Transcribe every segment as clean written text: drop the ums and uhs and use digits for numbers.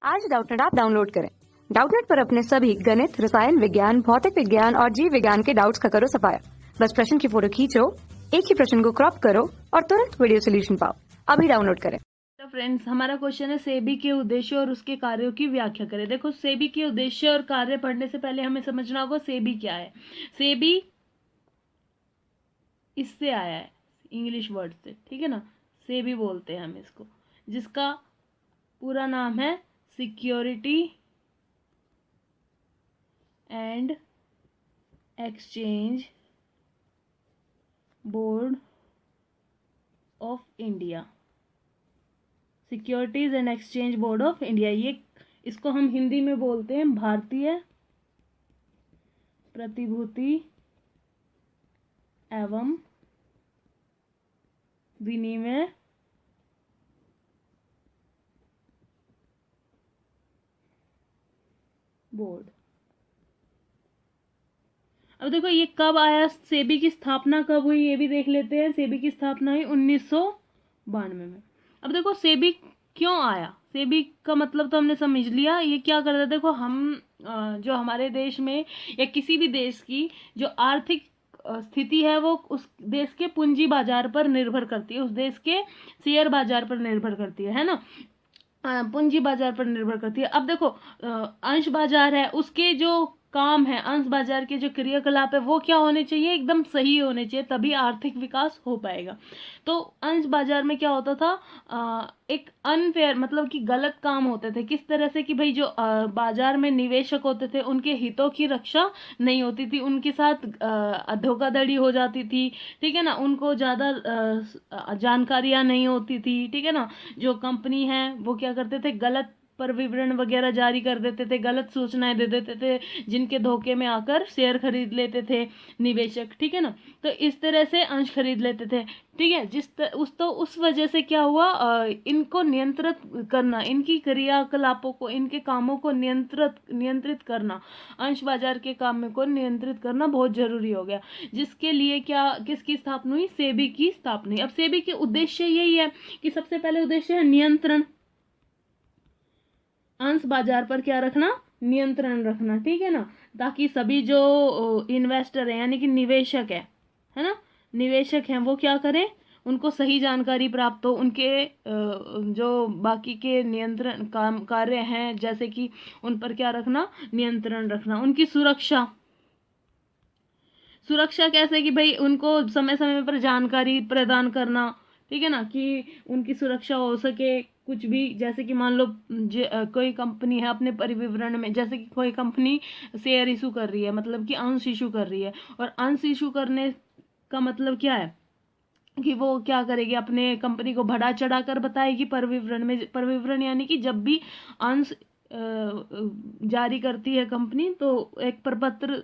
आज Doubtnut app download करें। Doubtnut पर अपने सभी गणित, रसायन विज्ञान, भौतिक विज्ञान और जीव विज्ञान के डाउट्स का करो सफाया। बस प्रश्न की फोटो खींचो, एक ही प्रश्न को क्रॉप करो और तुरंत वीडियो सोल्यूशन पाओ। अभी डाउनलोड करें। तो फ्रेंड्स, हमारा क्वेश्चन है सेबी के उद्देश्य और उसके कार्यों की व्याख्या करें। देखो, सेबी के उद्देश्य और कार्य पढ़ने से पहले हमें समझना होगा सेबी क्या है। सेबी इससे आया है, इंग्लिश वर्ड से, ठीक है ना। सेबी बोलते हैं हम इसको, जिसका पूरा नाम है security and exchange board of India. Securities and exchange board of India, ये इसको हम हिंदी में बोलते हैं भारतीय प्रतिभूति एवं विनिमय बोर्ड। अब देखो, ये कब आया, सेबी की स्थापना कब हुई ये भी देख लेते हैं। सेबी की स्थापना हुई 1992 में। अब देखो, सेबी क्यों आया, सेबी का मतलब तो हमने समझ लिया। ये क्या करता है, देखो हम जो हमारे देश में या किसी भी देश की जो आर्थिक स्थिति है वो उस देश के पूंजी बाजार पर निर्भर करती है, उस देश के शेयर बाजार पर निर्भर करती है ना। पूंजी बाजार पर निर्भर करती है। अब देखो, अंश बाजार है, उसके जो काम है, अंश बाजार के जो क्रियाकलाप है वो क्या होने चाहिए, एकदम सही होने चाहिए, तभी आर्थिक विकास हो पाएगा। तो अंश बाजार में क्या होता था, एक अनफेयर मतलब कि गलत काम होते थे। किस तरह से कि भाई जो बाजार में निवेशक होते थे उनके हितों की रक्षा नहीं होती थी, उनके साथ धोखाधड़ी हो जाती थी, ठीक है ना। उनको ज़्यादा जानकारियाँ नहीं होती थी, ठीक है ना। जो कंपनी है वो क्या करते थे, गलत पर विवरण वगैरह जारी कर देते थे, गलत सूचनाएं दे देते थे, जिनके धोखे में आकर शेयर खरीद लेते थे निवेशक, ठीक है ना। तो इस तरह से अंश खरीद लेते थे, ठीक है। उस वजह से क्या हुआ, इनको नियंत्रित करना, इनकी क्रियाकलापों को, इनके कामों को नियंत्रित करना, अंश बाजार के काम को नियंत्रित करना बहुत जरूरी हो गया। जिसके लिए क्या, किसकी स्थापना हुई, सेबी की स्थापना हुई। अब सेबी के उद्देश्य यही है कि सबसे पहले उद्देश्य है नियंत्रण, अंश बाजार पर क्या रखना, नियंत्रण रखना, ठीक है ना। ताकि सभी जो इन्वेस्टर है यानी कि निवेशक है ना, निवेशक हैं वो क्या करें, उनको सही जानकारी प्राप्त हो, उनके जो बाकी के नियंत्रण काम कार्य हैं जैसे कि उन पर क्या रखना, नियंत्रण रखना। उनकी सुरक्षा, सुरक्षा कैसे कि भाई उनको समय समय पर जानकारी प्रदान करना, ठीक है ना, कि उनकी सुरक्षा हो सके। कुछ भी जैसे कि मान लो कोई कंपनी है अपने परिविवरण में, जैसे कि कोई कंपनी शेयर इशू कर रही है, मतलब कि अंश इशू कर रही है, और अंश इशू करने का मतलब क्या है कि वो क्या करेगी, अपने कंपनी को बढ़ा चढ़ा कर बताएगी परिविवरण में। परिविवरण यानी कि जब भी अंश जारी करती है कंपनी तो एक प्रपत्र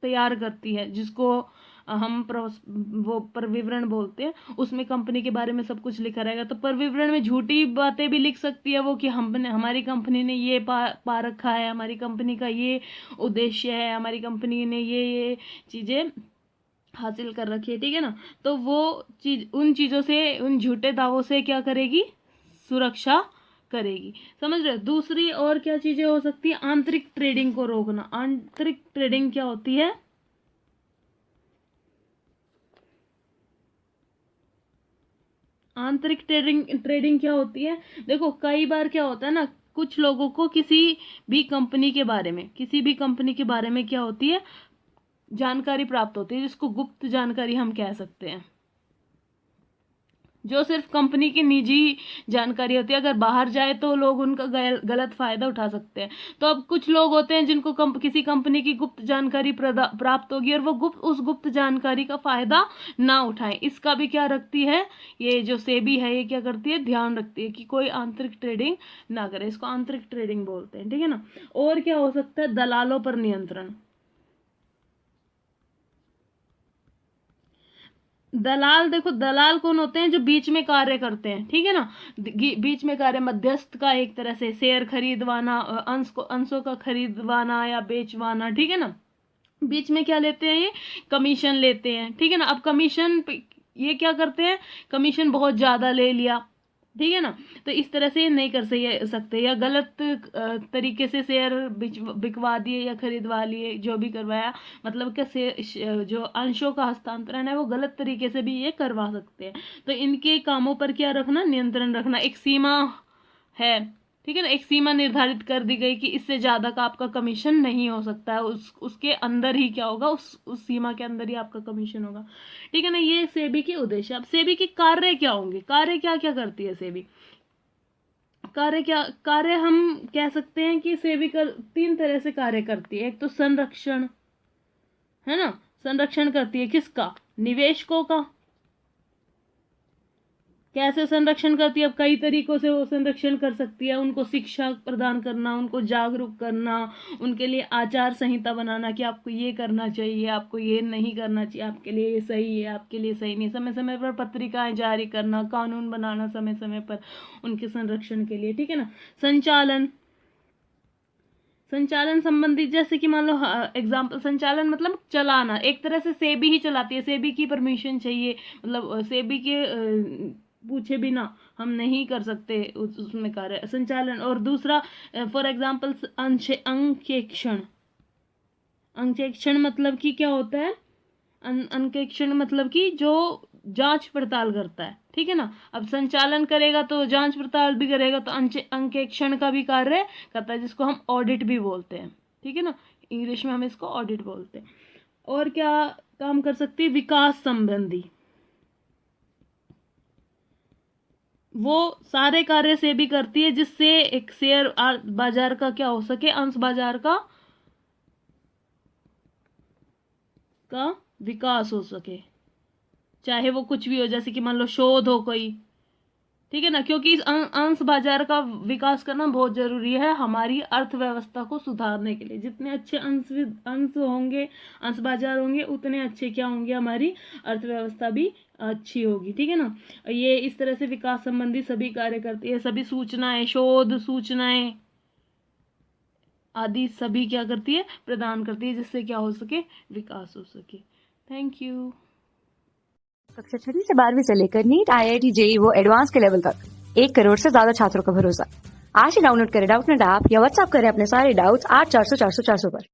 तैयार करती है, जिसको हम वो परविवरण बोलते हैं। उसमें कंपनी के बारे में सब कुछ लिखा रहेगा। तो परविवरण में झूठी बातें भी लिख सकती है वो, कि हमने, हमारी कंपनी ने ये पा रखा है, हमारी कंपनी का ये उद्देश्य है, हमारी कंपनी ने ये चीज़ें हासिल कर रखी है, ठीक है ना। तो वो चीज, उन चीज़ों से, उन झूठे दावों से क्या करेगी, सुरक्षा करेगी। समझ रहे हो। दूसरी और क्या चीजें हो सकती है, आंतरिक ट्रेडिंग को रोकना। आंतरिक ट्रेडिंग क्या होती है, आंतरिक ट्रेडिंग क्या होती है, देखो कई बार क्या होता है ना, कुछ लोगों को किसी भी कंपनी के बारे में, किसी भी कंपनी के बारे में क्या होती है, जानकारी प्राप्त होती है, जिसको गुप्त जानकारी हम कह सकते हैं, जो सिर्फ कंपनी की निजी जानकारी होती है। अगर बाहर जाए तो लोग उनका गलत फायदा उठा सकते हैं। तो अब कुछ लोग होते हैं जिनको किसी कंपनी की गुप्त जानकारी प्राप्त होगी और वो उस गुप्त जानकारी का फायदा ना उठाएं। इसका भी क्या रखती है, ये जो सेबी है ये क्या करती है, ध्यान रखती है कि कोई आंतरिक ट्रेडिंग ना करे। इसको आंतरिक ट्रेडिंग बोलते हैं, ठीक है ना। और क्या हो सकता है, दलालों पर नियंत्रण। दलाल, देखो दलाल कौन होते हैं, जो बीच में कार्य करते हैं, ठीक है ना। बीच में कार्य, मध्यस्थ का एक तरह से, शेयर खरीदवाना, अंशों का खरीदवाना या बेचवाना, ठीक है ना। बीच में क्या लेते हैं, ये कमीशन लेते हैं, ठीक है ना। अब कमीशन ये क्या करते हैं, कमीशन बहुत ज्यादा ले लिया, ठीक है ना। तो इस तरह से नहीं कर सकते, या गलत तरीके से शेयर बिकवा दिए या खरीदवा लिए, जो भी करवाया, मतलब कि जो अंशों का हस्तांतरण है वो गलत तरीके से भी ये करवा सकते हैं। तो इनके कामों पर क्या रखना, नियंत्रण रखना। एक सीमा है, ठीक है ना, एक सीमा निर्धारित कर दी गई कि इससे ज्यादा का आपका कमीशन नहीं हो सकता है, उसके अंदर ही क्या होगा, उस सीमा के अंदर ही आपका कमीशन होगा, ठीक है ना। ये सेबी के उद्देश्य। अब सेबी के कार्य क्या होंगे, कार्य क्या क्या करती है सेबी, कार्य हम कह सकते हैं कि सेबी कर 3 तरह से कार्य करती है। एक तो संरक्षण, है ना, संरक्षण करती है किसका, निवेशकों का। कैसे संरक्षण करती है, अब कई तरीकों से वो संरक्षण कर सकती है। उनको शिक्षा प्रदान करना, उनको जागरूक करना, उनके लिए आचार संहिता बनाना कि आपको ये करना चाहिए, आपको ये नहीं करना चाहिए, आपके लिए ये सही है, आपके लिए सही नहीं, समय समय पर पत्रिकाएं जारी करना, कानून बनाना समय समय पर उनके संरक्षण के लिए, ठीक है ना। संचालन संबंधी, जैसे कि मान लो एग्जाम्पल, संचालन मतलब चलाना, एक तरह से सेबी ही चलाती है, सेबी की परमिशन चाहिए, मतलब सेबी के पूछे बिना हम नहीं कर सकते उसमें कार्य, संचालन। और दूसरा फॉर एग्जाम्पल अंकेक्षण। अंकेक्षण मतलब कि क्या होता है, अंकेक्षण मतलब कि जो जांच पड़ताल करता है, ठीक है ना। अब संचालन करेगा तो जांच पड़ताल भी करेगा, तो अंकेक्षण का भी कार्य करता है, जिसको हम ऑडिट भी बोलते हैं, ठीक है ना, इंग्लिश में हम इसको ऑडिट बोलते हैं। और क्या काम कर सकती है, विकास संबंधी, वो सारे कार्य से भी करती है जिससे एक शेयर बाजार का क्या हो सके, अंश बाजार का विकास हो सके, चाहे वो कुछ भी हो, जैसे कि मान लो शोध हो कोई, ठीक है ना, क्योंकि इस अंश बाजार का विकास करना बहुत जरूरी है हमारी अर्थव्यवस्था को सुधारने के लिए। जितने अच्छे अंश होंगे, अंश बाजार होंगे, उतने अच्छे क्या होंगे, हमारी अर्थव्यवस्था भी अच्छी होगी, ठीक है ना। ये इस तरह से विकास संबंधी सभी कार्य करती है, सभी सूचनाएं, शोध सूचनाएं आदि सभी क्या करती है, प्रदान करती है, जिससे क्या हो सके, विकास हो सके। Thank you. कक्षा 6 से 12वीं से लेकर नीट, IIT, JEE वो एडवांस के लेवल तक 1 करोड़ से ज्यादा छात्रों का भरोसा। आज ही डाउनलोड करें डाउटनेट ऐप या व्हाट्सएप करें अपने सारे डाउट्स 8400 400 400 पर।